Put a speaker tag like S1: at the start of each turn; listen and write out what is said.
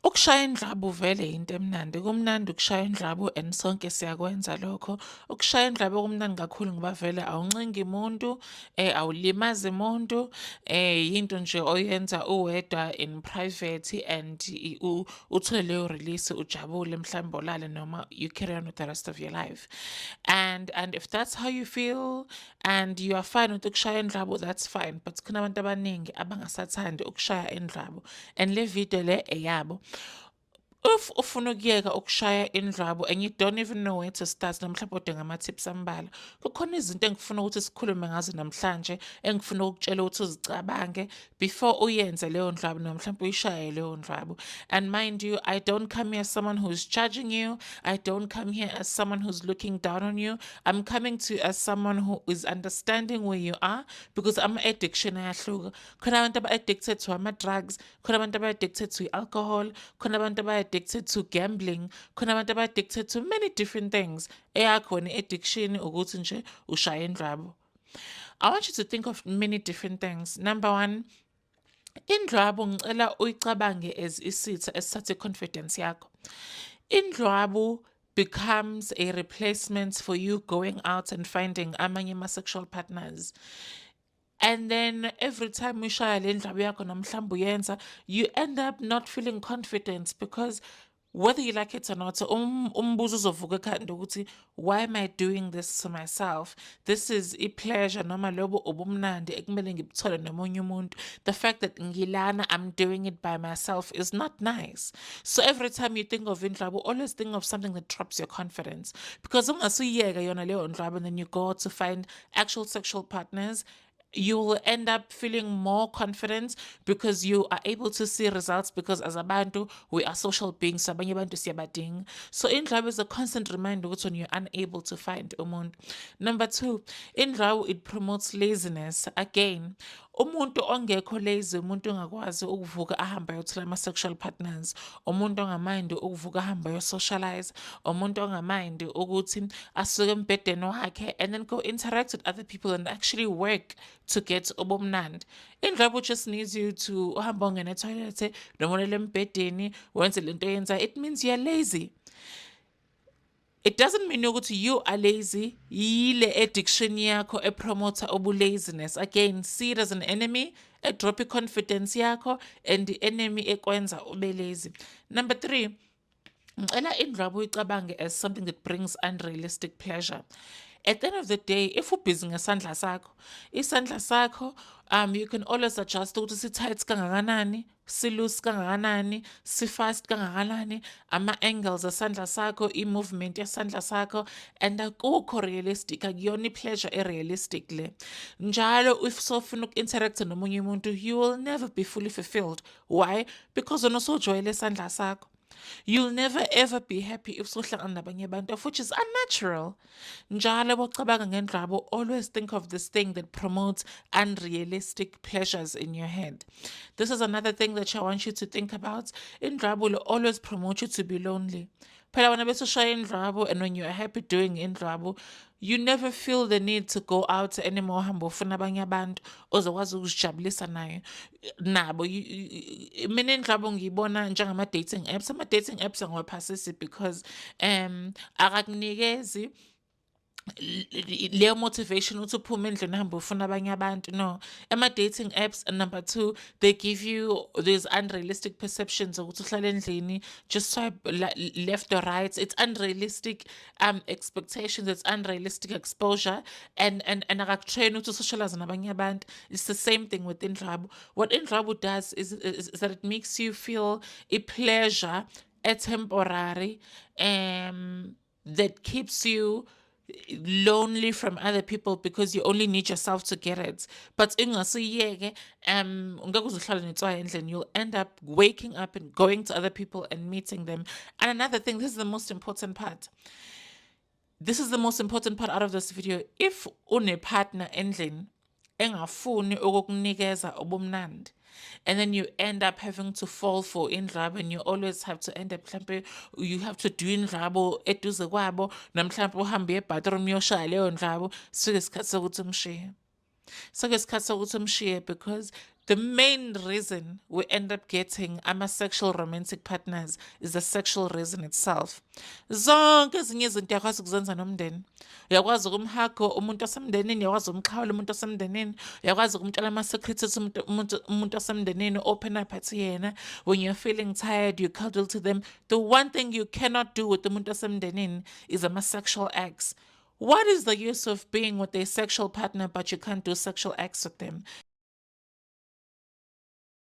S1: Ukushaya indlabu vele into emnandi. Kumnandi ukushaya indlabu and sonke siyakwenza lokho. Ukushaya indlabu kumnandi kakhulu ngoba vele awuncengi muntu, awulimazi muntu, yinto nje oyenza uwedwa in private and uthole leyo release ujabule mhlawumbe ulale noma you carry on with the rest of your life. And if that's how you feel and you are fine with ukushaya indlabu, that's fine. But kunabantu abaningi abangasathandi ukushaya indlabu. And le video le eyabo. If ufuna ukuyeka ukushaya indlwabu and you don't even know where to start namhlanje udinga ama-tips ambalwa, kukhona izinto engifuna ukuthi sikhulume ngazo namhlanje engifuna ukukutshela ukuthi uzicabange before uyenze leyo ndlwabu noma mhlawumbe uyishaye leyo ndlwabu. And mind you, I don't come here as someone who's judging you. I don't come here as someone who's looking down on you. I'm coming to you as someone who is understanding where you are because ama-addiction ayahluka. Khona abantu aba-addicted to ama-drugs, khona abantu aba-addicted to alcohol, khona abantu aba-addicted to gambling, khona abantu aba-addicted to many different things. Eyakhona i-addiction ukuthi nje ushaye indlwabu. I want you to think of many different things. Number one, indlwabu ngicela uyicabange as isitha esithatha confidence yakho. Indlwabu becomes a replacement for you going out and finding amanye ama-sexual partners. And then every time ushaya le ndlwabu yakho noma mhlawumbe uyenza, you end up not feeling confident because whether you like it or not, umbuzo uzovuka ekhanda ukuthi, why am I doing this to myself? This is i-pleasure noma lobo ubumnandi ekumele ngibuthole nomunye umuntu. The fact that ngilana, I'm doing it by myself is not nice. So every time you think of indlwabu, always think of something that drops your confidence. Because ungasuyiyeka yona leyo ndlwabu and then you go out to find actual sexual partners, you will end up feeling more confident because you are able to see results because as abantu we are social beings, abanye abantu siyabadinga. So indlwabu is a constant reminder ukuthi when you're unable to find umuntu. Number two, indlwabu, it promotes laziness. Again, umuntu ongekho lazy, umuntu ongakwazi ukuvuka ahambe ayothola ama-sexual partners, umuntu ongamindi ukuvuka ahambe ayosocialize, umuntu ongamindi ukuthi asuke embhedeni wakhe and then go interact with other people and actually work to get ubumnandi. Indlwabu just needs you to uhamba ungene etoilet noma ulele embhedeni wenze lento oyenzayo. It means you're lazy. It doesn't mean ukuthi you are lazy. Yile addiction yakho epromoter laziness. Again, see it as an enemy, a drop confidence yakho, and the enemy ekwenza ube lazy. Number three, ngicela indlwabu uyicabange as something that brings unrealistic pleasure. At the end of the day, if ubhizi ngesandla sakho, isandla sakho, you can always adjust ukuthi si-tight kangakanani, si-loose kangakanani, si-fast kangakanani, ama-angles esandla sakho, i-movement yesandla sakho, and akukho realistic, akuyona i-pleasure e-realistic le. Njalo, if sofuna uku-interact nomunye umuntu, you will never be fully fulfilled. Why? Because wena usujwayele isandla sakho. You'll never ever be happy if usuhlangana nabanye abantu, which is unnatural. Njalo bocabanga ngendlwabu, always think of this thing that promotes unrealistic pleasures in your head. This is another thing that I want you to think about. Indlwabu will always promote you to be lonely. Phela wena bese ushaya indlwabu, and when you're happy doing indlwabu, you never feel the need to go out anymore hamba ufuna abanye abantu ozokwazi ukuzijabulisa nabo. Mina indlwabu ngiyibona njengama-dating apps. Ama-dating apps angiwaphasisi because akakunikezi leyo motivation ukuthi uphume endlini hambe ufuna abanye abantu. No, ama-dating apps, and number two, they give you these unrealistic perceptions ukuthi uhlale endlini, just swipe left or right. It's unrealistic expectations, it's unrealistic exposure, and akakutrain ukuthi socialize nabanye abantu. It's the same thing with indlwabu. What indlwabu does is that it makes you feel a pleasure, a temporary, that keeps you lonely from other people because you only need yourself to get it. But ungasiyeke ungeke uze uhlale netswayi endlini, you'll end up waking up and going to other people and meeting them. And another thing, this is the most important part. This is the most important part out of this video. If une partner endlini engafuni ukukunikeza ubumnandi, and then you end up having to fall for indlwabu, and you always have to end up mhlampe you have to do indlwabu eduze kwabo, namhlampe uhambe e-bathroom uyoshaya leyo ndlwabu, suke isikhathi sokuthi umshiye. Suke isikhathi sokuthi umshiye because The main reason we end up getting ama-sexual romantic partners is the sexual reason itself. Zonke ezinye izinto uyakwazi ukuzenza nomndeni. Uyakwazi ukumhaga umuntu osemndenini, uyakwazi ukumqhawula umuntu osemndenini, uyakwazi ukumtshela ama-secrets umuntu osemndenini, open up athi yena. When you're feeling tired, you cuddle to them. The one thing you cannot do with umuntu osemndenini is ama-sexual acts. What is the use of being with a sexual partner but you can't do sexual acts with them?